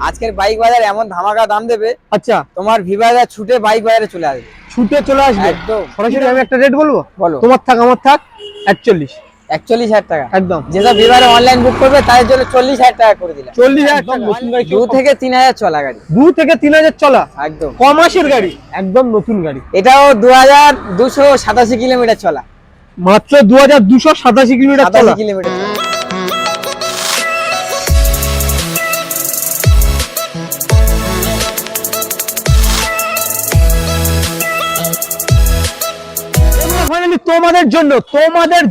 আজকের বাইক বাজার এমন ধামাকা দাম দেবে। আচ্ছা, তোমার ভি বাজার ছুটে বাইক বাজারে চলে আসবে। ছুটে চলে আসবে একদম। সরাসরি। আমি একটা রেট বলবো, বলো। তোমার থাক আমার থাক 41,000 টাকা একদম। যেটা বিবারে অনলাইন বুক করবে তার জন্য 40,000 টাকা করে দিলাম। 40,000 একদম। নতুন গাড়ি 2 থেকে 3,000 চলা গাড়ি। 2 থেকে 3,000 চলা একদম ক মাসের গাড়ি, একদম নতুন গাড়ি। এটাও 2287 কিলোমিটার চলা। মাত্র 2287 কিলোমিটার চলা। 87 কিলোমিটার চলা। ফাইনালি তোমাদের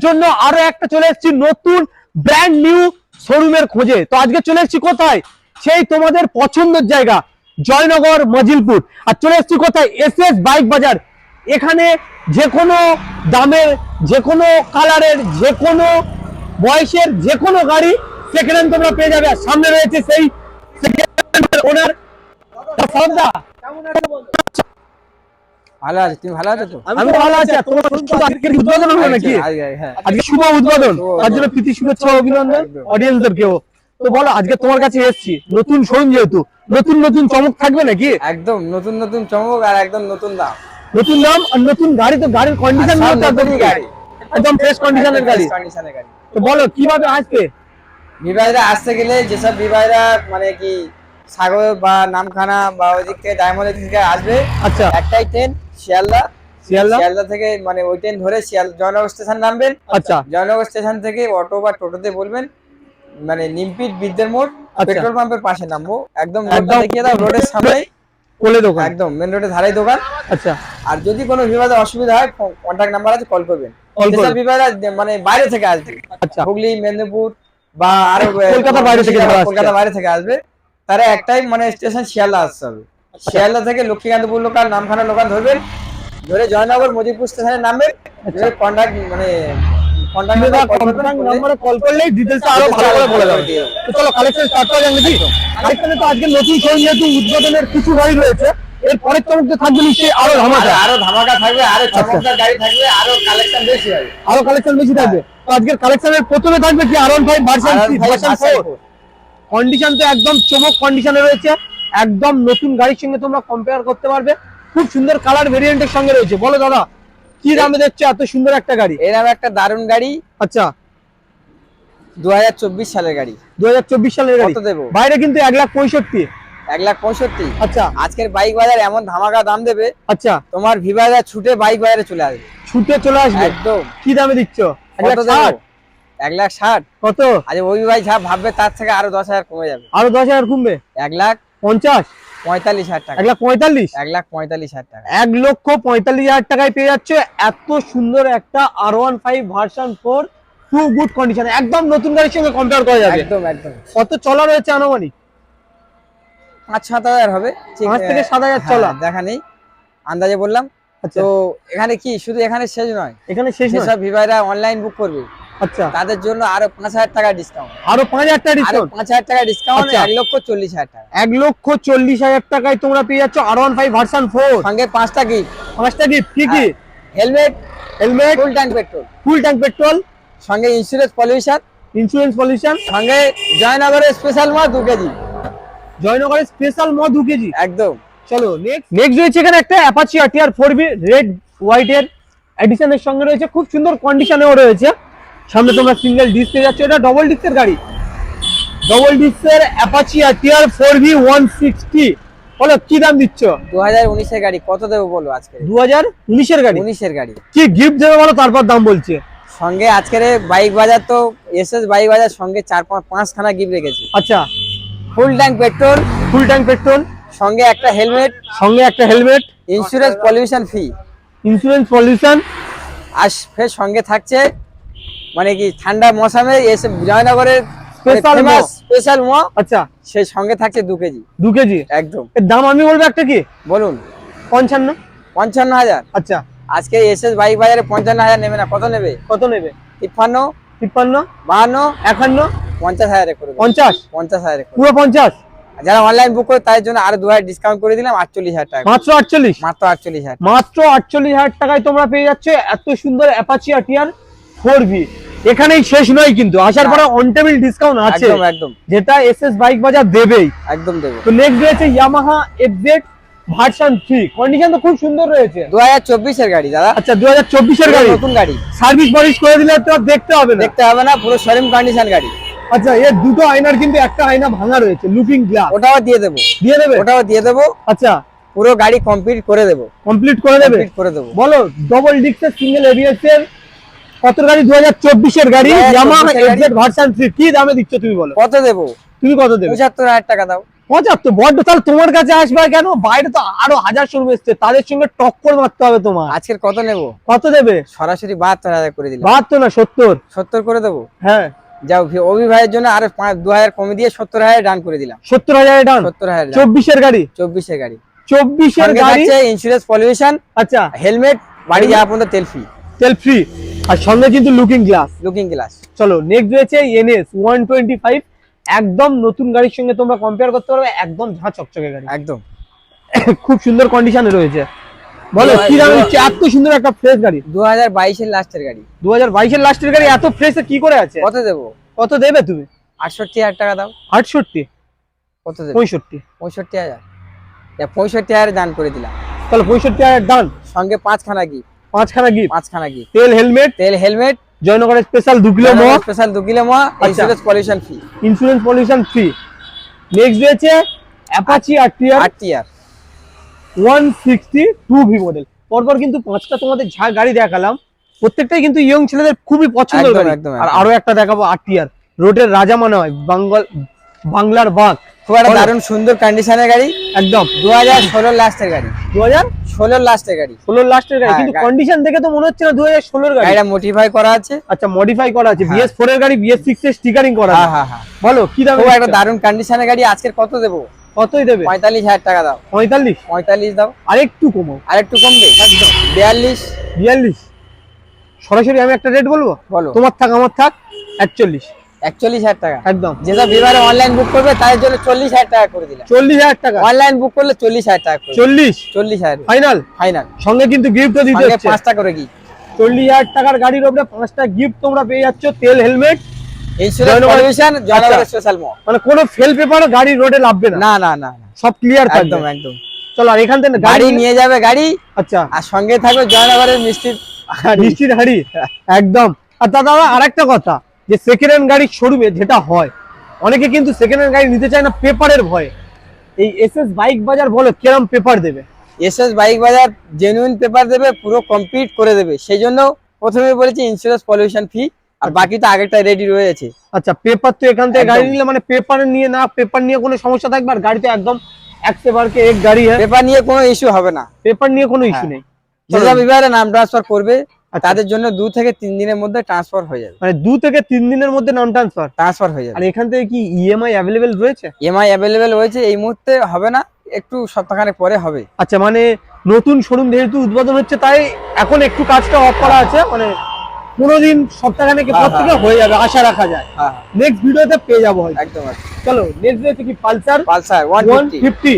জন্য আরো একটা চলে এসেছি নতুন ব্র্যান্ড নিউ শোরুমের খোঁজে। তো আজকে চলে এসেছি কোথায়, সেই তোমাদের পছন্দের জায়গা জয়নগর মজিলপুর। আর চলে এসেছি কোথায়, এসএস বাইক বাজার। এখানে যে কোনো দামের, যে কোনো কালারের, যে কোনো বয়সের যে কোনো গাড়ি সেকেন্ড হ্যান্ড তোমরা পেয়ে যাবে। আর সামনে রয়েছে সেই সেকেন্ড হ্যান্ডের ওনার সরদা। ভালো আছে, তুমি ভালো আছো তো? আমি ভালো আছি। আর তোমার শুধু আজকের উদ্বোধন হলো নাকি? হ্যাঁ, আজকে শুভ উদ্বোধন, তার জন্য প্রীতি শুভেচ্ছা অভিনন্দন অডিয়েন্সদেরকেও। তো বলো, আজকে তোমার কাছে এসেছি নতুন শোরুম, যেহেতু নতুন নতুন চমক থাকবে নাকি? একদম নতুন নতুন চমক আর একদম নতুন দাম। নতুন দাম আর নতুন গাড়ি। তো গাড়ির কন্ডিশন একদম ফ্রেশ কন্ডিশনের গাড়ি। তো বলো কিভাবে আসবে? বিবাহিরা আসতে গেলে যেসব বিবাহিরা মানে কি সাগর বা নামখানা বা ওইদিক থেকে ডায়মন্ড থেকে আসবে, আচ্ছা, একটাই ট্রেন শিয়ালদা থেকে, মানে ওই ট্রেন ধরে জয়নগর স্টেশন নামবেন। আচ্ছা, জয়নগর স্টেশন থেকে অটো বা টোটোতে বলবেন, মানে নিমপিট বিদ্যের মোড় পেট্রোল পাম্পের পাশে নামবো। একদম দেখিয়ে দাও, রোডের সামনে কোলে দোকান, একদম মেন রোডের ধারে দোকান। আচ্ছা, আর যদি কোনো বিবাদে অসুবিধা হয় কন্ট্যাক্ট নাম্বার আছে, কল করবেন। যেসব বিবাদে মানে বাইরে থেকে আসবে, আচ্ছা, হুগলি, মেদিনীপুর বা আরো কলকাতা বাইরে থেকে আসবে, তারা একটাই মানে স্টেশন শিয়ালদা আসতে হবে। শিয়ালদা থেকে লক্ষ্মীকান্তপুর লোকাল, নামখানা লোকাল ধরবেন, ধরে জয়নগর মজিদপুর স্টেশনে নামবেন। কন্ট্যাক্ট মানে কল করলেই ডিটেইলস আরো ভালো করে বলে দেবে। তো চলো কালেকশন স্টার্ট করা যাক নাকি? কালেকশনে তো আজকে নতুন শোরুম, যেহেতু উদ্বোধনের কিছু গাড়ি রয়েছে, এর পরের চমক থাকবে নিশ্চয়ই আরো ধামাকা থাকবে, আরো চমৎকার গাড়ি থাকবে, আরো কালেকশন বেশি হবে, থাকবে। তো আজকের কালেকশনের প্রথমে থাকবে কি R15 ভার্সন 4। কন্ডিশন তো একদম চমক কন্ডিশনে রয়েছে, একদম নতুন গাড়ির সঙ্গে তোমরা কম্পেয়ার করতে পারবে। খুব সুন্দর কালার ভেরিয়েন্টের সঙ্গে রয়েছে। বলো দাদা, কি দামে দেখছো এত সুন্দর একটা গাড়ি? এরকম একটা দারুণ গাড়ি। আচ্ছা, 2024 সালের গাড়ি। 2024 সালের গাড়ি। কত দেবো? বাইরে কিন্তু 1,65,000। 1,65,000। আচ্ছা, আজকের বাইক বাজার এমন ধামাকা দাম দেবে। আচ্ছা, তোমার ভি বাজার ছুটে বাইক বাজারে চলে আসবে। ছুটে চলে আসবে একদম। কি দামে দিচ্ছ? 1,60,000। কত? আরে ওই ভাই যা ভাববে তার থেকে আরো 10,000 কমে যাবে। আরো 10,000 কমবে? 1,45,000 টাকা। 1,45,000 টাকা। 1,45,000 টাকায় পেয়ে যাচ্ছে এত সুন্দর একটা R15 version 4, two good condition, একদম নতুন গাড়ির সঙ্গে কম্পেয়ার করা যাবে। একদম একদম। কত চলা রয়েছে আনুমানিক? 5-7 হাজার হবে। 5 থেকে 7 হাজার চলা দেখা নেই, আন্দাজে বললাম। তো এখানে কি শুধু এখানে শেষ নয়, এখানে শেষ নয়। যেসব ভিভাইরা অনলাইন বুক করবে, আচ্ছা, তাদের জন্য আরো 5,000 টাকা ডিসকাউন্ট। আরো 5,000 টাকা ডিসকাউন্ট? 5,000 টাকা ডিসকাউন্ট, 1,40,000 টাকা। 1,40,000 টাকায় তোমরা পেয়ে যাচ্ছ R15 ভার্সন 4 সঙ্গে 5টা গিফট। 5টা গিফট কি কি? হেলমেট, ফুল ট্যাঙ্ক পেট্রোল, সঙ্গে ইন্স্যুরেন্স পলিউশন, সঙ্গে জয়নগরের স্পেশাল মদ 2 কেজি। জয়নগরের স্পেশাল মদ 2 কেজি। একদম। চলো নেক্সট রয়েছে এখানে একটা Apache RTR 4B red white এর এডিশনের সঙ্গে রয়েছে, খুব সুন্দর কন্ডিশনেও রয়েছে। সামনে তোমরা সিঙ্গেল ডিস্ক পেয়ে যাচ্ছ, এটা ডবল ডিস্কের গাড়ি, ডবল ডিস্কের অ্যাপাচি RTR 4B 160। বলো কি দাম দিচ্ছ? 2019 এর গাড়ি। কত দেবো বলো আজকে? 2019 এর গাড়ি। 19 এর গাড়ি। কি গিফট দেবে বলো, তারপর দাম বলছে। সঙ্গে আজকের বাইক বাজার তো এসএস বাইক বাজার সঙ্গে 4-5 খানা গিফট রেখেছি। আচ্ছা, ফুল ট্যাঙ্ক পেট্রোল, সঙ্গে একটা হেলমেট, ইন্স্যুরেন্স পলিউশন আর ফের সঙ্গে থাকছে মানে কি ঠান্ডা মৌসুমে এসে জয়নগরের স্পেশাল মো। আচ্ছা, সেই সঙ্গে থাকছে 2 কেজি। 2 কেজি একদম। এর দাম আমি বলবো একটা কি? বলুন। 55,000। আচ্ছা, আজকে এসএস বাইক বাজারে 55,000 নেবে না, কত নেবে? 53, 52, 52, 52, 51, 50,000 করে। 50,000 পুরো 50। যারা অনলাইন বুক করে তাদের জন্য আরো 2,000 ডিসকাউন্ট করে দিলাম, 48,000 টাকা। মাত্র 48? মাত্র 48,000। মাত্র 48,000 টাকায় তোমরা পেয়ে যাচ্ছে এত সুন্দর অ্যাপাচি RTR 4B। এখানেই শেষ নয় কিন্তু, আসার পরে অন টেবিল ডিসকাউন্ট আছে, একদম একদম যেটা এসএস বাইক বাজার দেবেই। একদম দেবে। তো নেক্সট রয়েছে ইয়ামাহা এফজেড ভার্সন 3, কন্ডিশন তো খুব সুন্দর রয়েছে। 2024 এর গাড়ি দাদা, আচ্ছা 2024 এর গাড়ি, নতুন গাড়ি, সার্ভিস পলিশ করে দিলে তো আর দেখতে হবে না। দেখতে হবে না, পুরো শোরুম কন্ডিশন গাড়ি। আচ্ছা এর দুটো আয়নার কিন্তু একটা আয়না ভাঙা রয়েছে, লুকিং গ্লাস, ওটাও দিয়ে দেবো, দিয়ে দেবে? ওটাও দিয়ে দেবো। আচ্ছা পুরো গাড়ি কমপ্লিট করে দেবো, কমপ্লিট করে দেবে, কমপ্লিট করে দেবো। বলো ডবল ডিস্কের সিঙ্গেল এবিএস এর কত গাড়ি? 2024 এর গাড়ি 2024 ইয়ামাহা এর গাড়ি। এফজেড ভার্সন 3, কি দামে দিচ্ছ তুমি বলো? কত দেবো? তুমি কত দেবে? 75,000 টাকা দাও। 75? বড্ড, তাহলে তোমার কাছে আসবে কেন? বাইরে তো আরো হাজার শোরুম এসছে, তাদের সঙ্গে টক্কর মারতে হবে তোমার। আজকের কত নেবো? কত দেবে? সরাসরি 72,000 করে দিলাম। 72 না 70? 70 করে দেবো। হ্যাঁ যাও, অভি ভাইয়ের জন্য আরো 2,000 কমে দিয়ে 70,000 ডান করে দিলাম। 70,000 ডান। 70,000 24 এর গাড়ি, 24 এর গাড়ি, 24 এর গাড়ি, ইন্স্যুরেন্স পলিউশন, আচ্ছা হেলমেট, বাড়ি যাওয়া পর্যন্ত তেল ফ্রি, তেল ফ্রি, আর সঙ্গে কিন্তু লুকিং গ্লাস। Looking glass. চলো নেক্সট রয়েছে এনএস 125, একদম নতুন গাড়ির সঙ্গে তোমরা কম্পেয়ার করতে পারবে, একদম ঝাঁ চকচকে গাড়ি, একদম খুব সুন্দর কন্ডিশনে রয়েছে। বলো কি দামে দিচ্ছে এত সুন্দর একটা ফ্রেশ গাড়ি? 2022 এর লাস্টের গাড়ি, 2022 এর লাস্টের গাড়ি এত ফ্রেশ কি করে আছে? কত দেবো? কত দেবে তুমি? 68,000 টাকা দাও। 68? কত দেবে? 65? 65,000, 65,000 দান করে দিলাম। তাহলে 65,000 ডান, সঙ্গে 5খানা গিফট, 5খানা গিফট, 5খানা গিফট, তেল হেলমেট, তেল হেলমেট, জয়নগরের স্পেশাল 2 কিলো মো, স্পেশাল 2 কিলো মা, insurance pollution free, insurance pollution free. Next রয়েছে অ্যাপাচি আরটিআর 8 টিয়ার 160 2V মডেল। পরপর কিন্তু 5টা তোমাদের যা গাড়ি দেখালাম, প্রত্যেকটাই কিন্তু ইয়ং ছেলেদের খুবই পছন্দের একদম, গাড়ি। একদম, আর একদম। আরো একটা দেখাবো আরটিআর, রোডের রাজা মনে হয়, বাংলার বাঘ, খুব একটা দারুণ সুন্দর কন্ডিশনের গাড়ি, একদম 2016 লাস্টের গাড়ি, 2016 লাস্টের গাড়ি। লাস্টের গাড়ি, হ্যাঁ, কিন্তু গাড়ি। কন্ডিশন দেখে তো মনে হচ্ছে না 2016 গাড়ি। গাড়িটা মডিফাই করা আছে। আচ্ছা মডিফাই করা আছে, হ্যাঁ। BS4 এর গাড়ি, BS6 এর স্টিকারিং করা আছে। হ্যাঁ হ্যাঁ। বলো কি দামে খুব একটা দিচ্ছ? দারুণ কন্ডিশনের গাড়ি, আজকের কত দেবো? কতই দেবে? 45,000 টাকা দাও। 45? 45 দাও। আরেকটু কমো, আরেকটু কমবে? একদম 42। 42? সরাসরি আমি একটা রেট বলবো, বলো। তোমার থাক আমার থাক, 41? 41,000 টাকা। একদম যেসব বিবারে অনলাইন বুক করবে তাদের জন্য 40,000 টাকা করে দিলাম। 40,000 টাকা। অনলাইন বুক করলে 40,000 টাকা করে। 40 40,000 ফাইনাল, ফাইনাল। সঙ্গে কিন্তু গিফটও দিতে সঙ্গে হচ্ছে। 5টা করে কি 40,000 টাকার গাড়ির উপরে 5টা গিফট তোমরা পেয়ে যাচ্ছ, তেল helmet, insurance Joynagar- pollution, Joynagar আচ্ছা। স্পেশাল মো। মানে কোনো ফেল পেপার গাড়ি রোডে লাভবে না, না না না না, সব ক্লিয়ার থাকবে। একদম একদম। চলো আর এখান থেকে গাড়ি নিয়ে যাবে গাড়ি, আচ্ছা আর সঙ্গে থাকবে জয়নগরের মিষ্টি। নিশ্চিত হাড়ি, একদম। আর দাদা আরেকটা কথা, যে সেকেন্ড হ্যান্ড গাড়ির শোরুমে যেটা হয়, অনেকে কিন্তু সেকেন্ড হ্যান্ড গাড়ি নিতে চায় না পেপারের ভয়ে। এই এসএস বাইক বাজার বলো কিরম পেপার দেবে? এসএস বাইক বাজার জেনুইন পেপার দেবে, পুরো কমপ্লিট করে দেবে। সেই জন্য প্রথমে বলেছি ইন্স্যুরেন্স পলিউশন ফ্রি, আর বাকি তো আগেরটা রেডি রয়েছে। আচ্ছা পেপার তো এখান থেকে একদম। গাড়ি নিলে মানে পেপার নিয়ে না, পেপার নিয়ে কোনো সমস্যা থাকবে, আর গাড়ি তো একদম এক से बढ़ के एक গাড়ি है, পেপার নিয়ে কোনো ইস্যু হবে না। পেপার নিয়ে কোনো ইস্যু হ্যাঁ। নেই। যেসব বিভাগে নাম ট্রান্সফার করবে আচ্ছা। তাদের জন্য 2 থেকে 3 দিনের মধ্যে ট্রান্সফার হয়ে যাবে, মানে 2 থেকে 3 দিনের মধ্যে নাম ট্রান্সফার। ট্রান্সফার হয়ে আর যাবে। এখান থেকে কি ইএমআই অ্যাভেলেবেল রয়েছে? ইএমআই অ্যাভেলেবেল হয়েছে, এই মুহূর্তে হবে না, একটু সপ্তাহখানেক পরে হবে। আচ্ছা মানে নতুন শোরুম যেহেতু উদ্বোধন হচ্ছে, তাই এখন একটু কাজটা অফ করা আছে, মানে 15 দিন সপ্তাহখানেক পর হ্যাঁ, থেকে হয়ে যাবে, আশা রাখা যায়। হ্যাঁ নেক্সট ভিডিওতে পেয়ে যাবো হয়তো। একদম একদম। চলো নেক্সট রয়েছে কি পালসার পালসার 150, 150।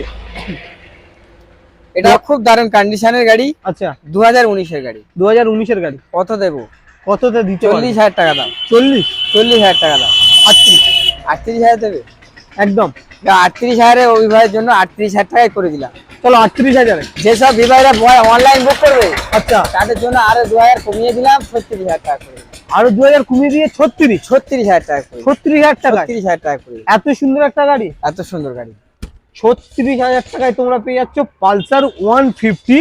এটা খুব দারুণ কন্ডিশনের গাড়ি, আচ্ছা 2019 এর গাড়ি। 2019 এর গাড়ি, কত দেবো? কততে দিতে? 40,000 টাকা দাও। 40? 40,000 টাকা দাও। 38? 38,000 দেবে? একদম। 38,000 এ ওই ভাইয়ের জন্য 38,000 টাকায় করে দিলাম। চলো 38,000। যেসব বিভাগরা অনলাইন বুক করবে আচ্ছা তাদের জন্য আরো 2,000 কমিয়ে দিলাম, 36,000 টাকা করে দিলাম। আরো 2000 কমিয়ে দিয়ে 36? 36,000 টাকা করে দিলাম। 36,000 টাকা? 36,000 টাকা করে দিলাম। এত সুন্দর একটা গাড়ি, এত সুন্দর গাড়ি 36,000 টাকায় তোমরা পেয়ে যাচ্ছ পালসার 150,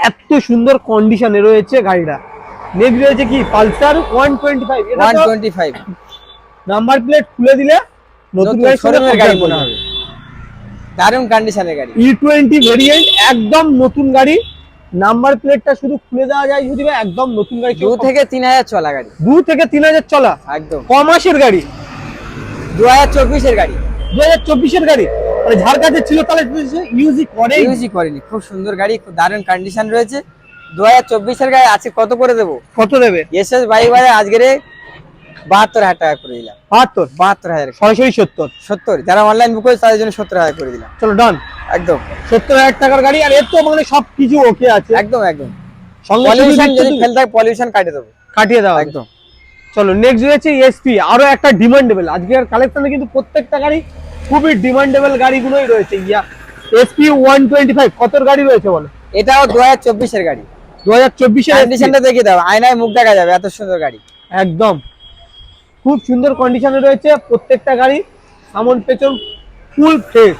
এত সুন্দর কন্ডিশনে রয়েছে গাড়িটা। নেক্সট রয়েছে কি পালসার 125, এটা তো 125 নাম্বার প্লেট খুলে দিলে নতুন গাড়ির সঙ্গে শোরুমের গাড়ি compare মনে করবে। হবে, দারুণ কন্ডিশনের গাড়ি। E20 ভেরিয়েন্ট, একদম নতুন গাড়ি, নাম্বার প্লেটটা শুধু খুলে দেওয়া যায় যদি বা একদম নতুন গাড়ি। 2 থেকে 3,000 চলা গাড়ি, 2 থেকে 3,000 চলা, একদম ক মাসের গাড়ি? 2024 এর গাড়ি, 2024 এর গাড়ি, মানে যার কাছে ছিল তাহলে ইউজই করে। ইউজই করেনি, খুব সুন্দর গাড়ি, খুব দারুণ কন্ডিশন রয়েছে। 2024 এর গাড়ি আছে, কত করে দেবো? কত দেবে? এসএস বাইক বাজার আজকের 72,000 টাকা করে দিলাম। 72? 72,000, সরাসরি 70? 70। যারা অনলাইন বুক করেছে তাদের জন্য 70,000 করে দিলাম। চলো ডান, একদম 70,000 টাকার গাড়ি, আর এর তো মানে সবকিছু ওকে আছে। একদম একদম। সঙ্গে শুধু পলিউশন দিচ্ছ যদি তুমি, ফেল থাকে পলিউশন কাটিয়ে দেবো, কাটিয়ে দাও একদম। চলো নেক্সট রয়েছে এসপি, আরো একটা ডিমান্ডেবল। আজকের কালেকশনে কিন্তু প্রত্যেকটা গাড়ি খুবই ডিমান্ডেবল গাড়িগুলোই রয়েছে। এসপি 125 কতর গাড়ি রয়েছে বলো? এটাও 2024 গাড়ি। 2024 কন্ডিশনটা দেখে দাও, আয়নায় মুখ দেখা যাবে, এত সুন্দর গাড়ি। একদম খুব সুন্দর কন্ডিশনে রয়েছে প্রত্যেকটা গাড়ি, সামন পেছন ফুল ফ্রেশ,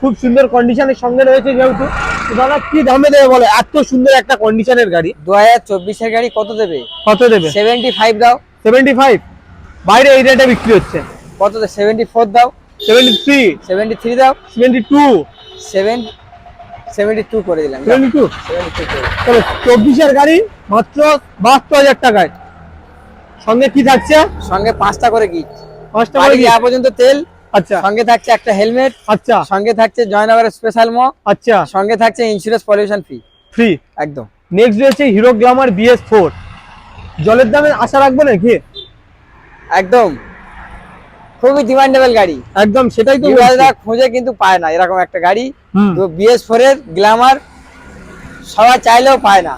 খুব সুন্দর কন্ডিশনের সঙ্গে রয়েছে। যেহেতু তো দাদা কি দামে দেবে বলো, এত সুন্দর একটা কন্ডিশনের গাড়ি? 2024 গাড়ি কত দেবে? কত দেবে? 75 দাও। 75? বাইরে এই রেটে বিক্রি হচ্ছে। কত দেবে? 74 দাও। 73? 73 দাও। 72? 72 করে দিলাম। 72? 72 করে। চলো 24 গাড়ি মাত্র 72,000 টাকায়। সঙ্গে কি থাকছে? সঙ্গে 5টা করে গিফট। 5টা বাড়ি করে যাওয়া পর্যন্ত তেল। আচ্ছা সঙ্গে থাকছে একটা হেলমেট। আচ্ছা সঙ্গে থাকছে জয়নগরের স্পেশাল ম। আচ্ছা সঙ্গে থাকছে ইন্স্যুরেন্স পলিউশন ফ্রি। ফ্রি একদম। নেক্সট রয়েছে হিরো গ্ল্যামার BS4। জলের দামে আশা রাখবো নাকি? একদম খুবই ডিমান্ডেবল গাড়ি। একদম সেটাই তো বিবাদা খুঁজে কিন্তু পায় না এরকম একটা গাড়ি। হুম। তো BS4 এর গ্ল্যামার সবাই চাইলেও পায় না।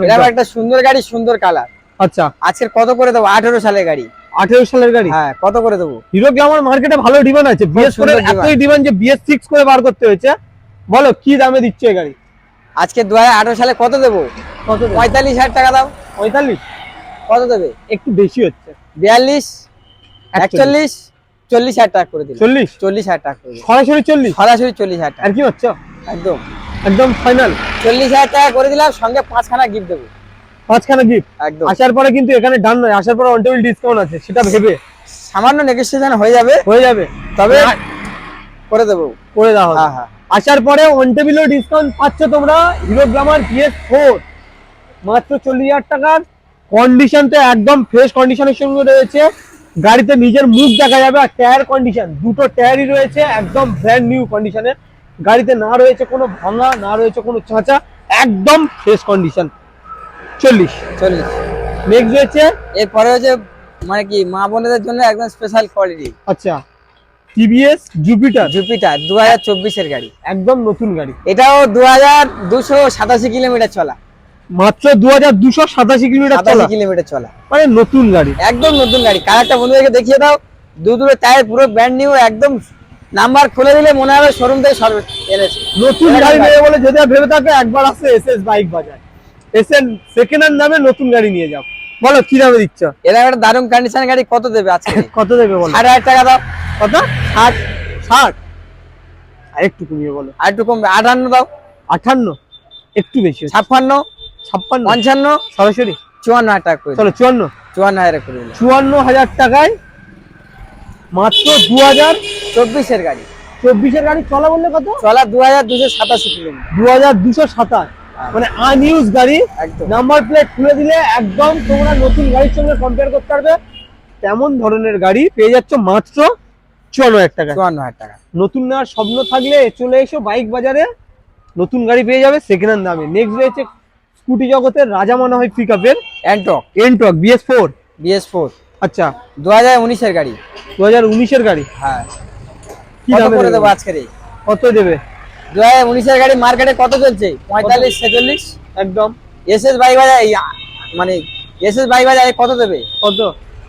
এরকম একটা সুন্দর গাড়ি, সুন্দর কালার। আচ্ছা আজকের কত করে দেবো? 18 সালের গাড়ি। 18 সালের গাড়ি? হ্যাঁ, কত করে দেবো? হিরো গ্ল্যামার মার্কেটে ভালো ডিমান্ড আছে। BS4 এর সুন্দর এতই ডিমান্ড যে BS6 করে বার করতে হয়েছে। বলো কি দামে দিচ্ছে এই গাড়ি? আজকে 2018 সালে কত দেবো? কত দেবে? 45,000 টাকা দাও। 45? কত দেবে? একটু বেশি হচ্ছে। 42, 41, 40,000 টাকা করে দিলাম। 40? 40,000 টাকা করে দিলাম। সরাসরি 40? সরাসরি 40,000 টাকা। আর কি হচ্ছে? একদম একদম ফাইনাল 40,000 টাকা করে দিলাম, সঙ্গে 5খানা গিফট দেবো। 5খানা গিফট। একদম। আসার পরে কিন্তু এখানে ডান নয়, আসার পরে অন টেবিল ডিসকাউন্ট আছে, সেটা ভেবে সামান্য নেগোসিয়েশন হয়ে যাবে, তবে আর করে দেবো। করে দাও। হ্যাঁ হ্যাঁ। আসার পরে অন টেবিলও ডিসকাউন্ট পাচ্ছ তোমরা। হিরো গ্ল্যামার BS4 মাত্র 40,000 টাকার। কন্ডিশন তো একদম ফ্রেশ কন্ডিশনের সঙ্গে রয়েছে। গাড়িতে নিজের মুখ দেখা যাবে। আর টায়ার কন্ডিশন, দুটো টায়ারই রয়েছে একদম ব্র্যান্ড নিউ কন্ডিশনে। গাড়িতে না রয়েছে কোনো ভাঙা, না রয়েছে কোনো চাঁচা, একদম ফ্রেশ কন্ডিশন। 40? 40। নেক্সট রয়েছে এরপরে হচ্ছে মানে কি মা বোনেদের জন্য একদম স্পেশাল কোয়ালিটি। আচ্ছা TVS জুপিটার। 2024 এর গাড়ি। একদম নতুন গাড়ি। এটাও 2287 কিলোমিটার চলা। মাত্র 2287 কিলোমিটার চলা। 87 কিলোমিটার চলা, মানে নতুন গাড়ি, একদম নতুন গাড়ি। কালারটা বন্ধুদেরকে দেখিয়ে দাও। দুটো টায়ার পুরো ব্র্যান্ড নিউ, একদম নাম্বার খুলে দিলে মনে হবে শোরুম থেকে সব এনেছে। নতুন গাড়ি নেবে বলে যদি ভেবে থাকে একবার আসে SS বাইক বাজার, এসে সেকেন্ড হ্যান্ড দামে নতুন গাড়ি নিয়ে যাও। বলো কি দামে দিচ্ছ? এরা একটা দারুণ কন্ডিশন গাড়ি। কত দেবে আজকে? কত দেবে বলো? 8,500 টাকা দাও। কত? 60? আর একটু কমিয়ে বলো। আর একটু কমবে, 58 দাও। 58? একটু বেশি হচ্ছে। 56, 56? 55, সরাসরি 54,000 টাকা করে চলো 54? 54,000 করে দিলাম। 54,000 টাকায় মাত্র 2024 এর গাড়ি। 2024 এর গাড়ি চলা বললে কত? চলা 2287 কিলোমিটার। 2227, মানে আনইউজ গাড়ি। একদম। নাম্বার প্লেট খুলে দিলে একদম তোমরা নতুন গাড়ির সঙ্গে কম্পেয়ার করতে পারবে। তেমন ধরনের গাড়ি পেয়ে যাচ্ছ মাত্র 54,000 টাকা। 54,000 টাকা। নতুন নেওয়ার স্বপ্ন থাকলে চলে এসো বাইক বাজারে, নতুন গাড়ি পেয়ে যাবে সেকেন্ড হ্যান্ড দামে। নেক্সট রয়েছে স্কুটি জগতের রাজা মনে হয় পিকআপের এন্টক BS4। BS4 আচ্ছা 2019 এর গাড়ি। 2019 এর গাড়ি। হ্যাঁ, কি কত দামে করে দেবে? দেবো আজকে? কত দেবে? 2019 এর গাড়ি মার্কেটে কত চলছে? 45, 46। একদম SS বাইক বাজার মানে SS বাইক বাজার কত দেবে? কত?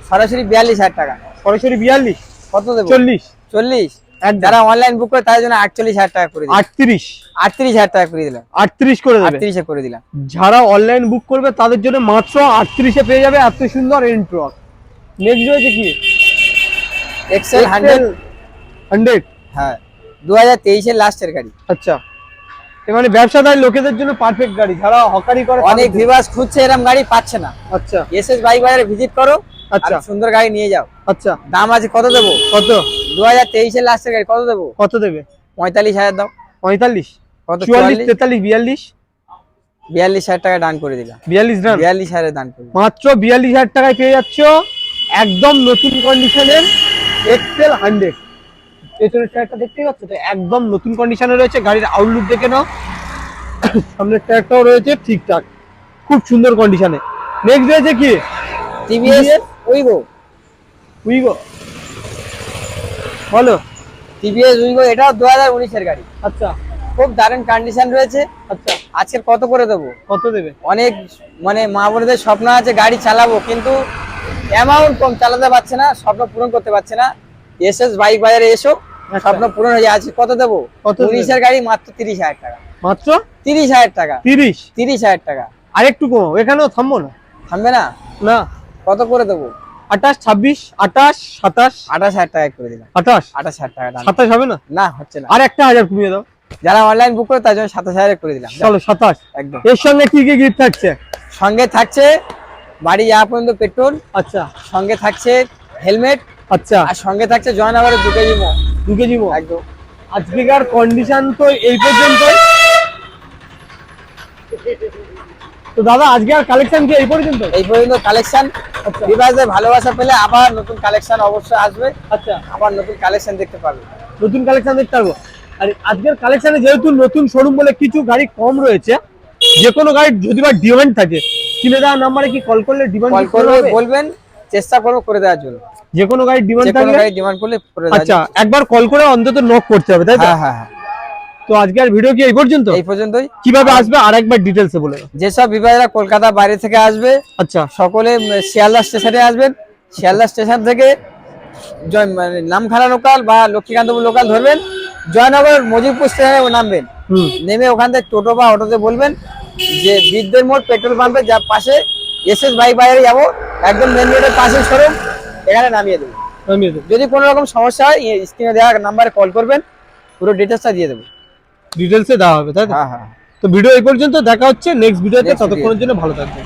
সরাসরি 42,000 টাকা। সরাসরি 42? কত দেবো? 40? 40। একদম। যারা অনলাইন বুক করে তাদের জন্য 48,000 টাকা করে দিলাম। 38? 38,000 টাকা করে দিলাম। 38 করে দেবে? 38 এ করে দিলাম। যারা অনলাইন বুক করবে তাদের জন্য মাত্র 38 এ পেয়ে যাবে এত সুন্দর এন্ট্রক। নেক্সট রয়েছে কি? এক্সেল 100? হ্যাঁ, 2023 এর লাস্টের গাড়ি। আচ্ছা, এ মানে ব্যবসাদার লোকেদের জন্য পারফেক্ট গাড়ি, যারা হকারি করে অনেক তাদের জন্য। ভিউয়ার্স খুঁজছে এরকম গাড়ি, পাচ্ছে না। আচ্ছা SS বাইক বাজারে ভিজিট করো, আচ্ছা আর সুন্দর গাড়ি নিয়ে যাও। আচ্ছা দাম আছে, কত দেবো? কত? 2023 এর লাস্টের গাড়ি কত দেবো? কত দেবে? 45,000 দাও। 45? কত? 44, 43, 42? 42,000 টাকা দান করে দিলাম। 42 দাম? 42,000 দান করে দিলাম। মাত্র 42,000 টাকায় পেয়ে যাচ্ছ একদম নতুন কন্ডিশনের এক্সেল 100। পেছনের টায়ারটা দেখতেই পাচ্ছ তো, একদম নতুন কন্ডিশনে রয়েছে। গাড়ির আউটলুক দেখে নাও, সামনের টায়ারটাও রয়েছে ঠিকঠাক, খুব সুন্দর কন্ডিশনে। নেক্সট রয়েছে কি? TVS উইগো। বলো। TVS উইগো, এটাও 2019 এর গাড়ি। আচ্ছা খুব দারুণ কন্ডিশন রয়েছে। আচ্ছা আজকের কত করে দেবো? কত দেবে? অনেক মানে মা বোনদের স্বপ্ন আছে গাড়ি চালাবো, কিন্তু অ্যামাউন্ট কম, চালাতে পারছে না, স্বপ্ন পূরণ করতে পারছে না, এসএস বাইক বাজারে এসো, স্বপ্ন পূরণ হয়ে যাচ্ছে। কত দেবো? কত 19-এর গাড়ি মাত্র 30,000 টাকা। মাত্র 30,000 টাকা। 30 টাকা। আরেকটু কম, এখানেও থামবো না? থামবে না? না। কত করে দেবো? 28, 26, 28, 27, 28,000 টাকা করে দিলাম। 28, 28,000 টাকা দাম। 27 হবে না? না, হচ্ছে না। আর 1,000 কমিয়ে দাও। যারা অনলাইন বুক করে তার জন্য 27,000 করে দিলাম। চলো 27। একদম। এর সঙ্গে কি কি গিফট থাকছে? সঙ্গে থাকছে বাড়ি যাওয়া পর্যন্ত পেট্রোল, আচ্ছা সঙ্গে থাকছে হেলমেট, আচ্ছা, আর সঙ্গে থাকছে জয়নগরের 2 কেজি মো। 2 কেজি মো। একদম। আজকেকার কন্ডিশন তো এই পর্যন্ত। তো দাদা আজকে আর কালেকশন কি এই পর্যন্ত? এই পর্যন্ত কালেকশন। আচ্ছা। বিবাসদের ভালোবাসা পেলে আবার নতুন কালেকশন অবশ্যই আসবে, আচ্ছা, আবার নতুন কালেকশন দেখতে পারবে। নতুন কালেকশন দেখতে পারবো। আর আজকের কালেকশনে যেহেতু নতুন শোরুম বলে কিছু গাড়ি কম রয়েছে, যে কোনো গাড়ি যদি বা ডিমান্ড থাকে, কিনে দেওয়ার নাম্বারে কি কল করলে ডিমান্ড কল করবে, বলবেন, চেষ্টা করবো করে দেওয়ার জন্য। যে কোনো গাড়ি ডিমান্ড যে কোনো থাকলে? গাড়ি ডিমান্ড করলে করে দেওয়ার আচ্ছা, জন্য। একবার কল করে অন্তত নক করতে হবে, তাই তো? হ্যাঁ হ্যাঁ হ্যাঁ। তো আজকের ভিডিও কি এই পর্যন্ত? এই পর্যন্তই। কিভাবে আসবে আরেকবার ডিটেইলসে বলে দাও। যেসব বিবাহীরা কলকাতা বাইরে থেকে আসবে, আচ্ছা, সকলে শিয়ালদা স্টেশনে আসবেন। শিয়ালদা স্টেশন থেকে মানে নামখানা লোকাল বা লক্ষ্মীকান্তপুর লোকাল ধরবেন, জয়নগর মজিবপুর স্টেশনে নামবেন। নেমে ওখান থেকে টোটো বা অটোতে বলবেন যে বিদ্যুৎ মোড় পেট্রোল পাম্পের যা পাশে এসএস বাইক বাজারে যাবো, একদম মেন রোডের পাশে শোরুম, এখানে নামিয়ে দেবো। যদি কোনো রকম সমস্যা হয় স্ক্রিনে দেওয়া নাম্বারে কল করবেন, পুরো ডিটেলসটা দিয়ে দেবো। ডিটেইলসে দেওয়া হবে, তাই তো? হ্যাঁ হ্যাঁ। তো ভিডিও এই পর্যন্ত, দেখা হচ্ছে নেক্সট ভিডিওতে। Next video। ততক্ষণের জন্য ভালো থাকবেন।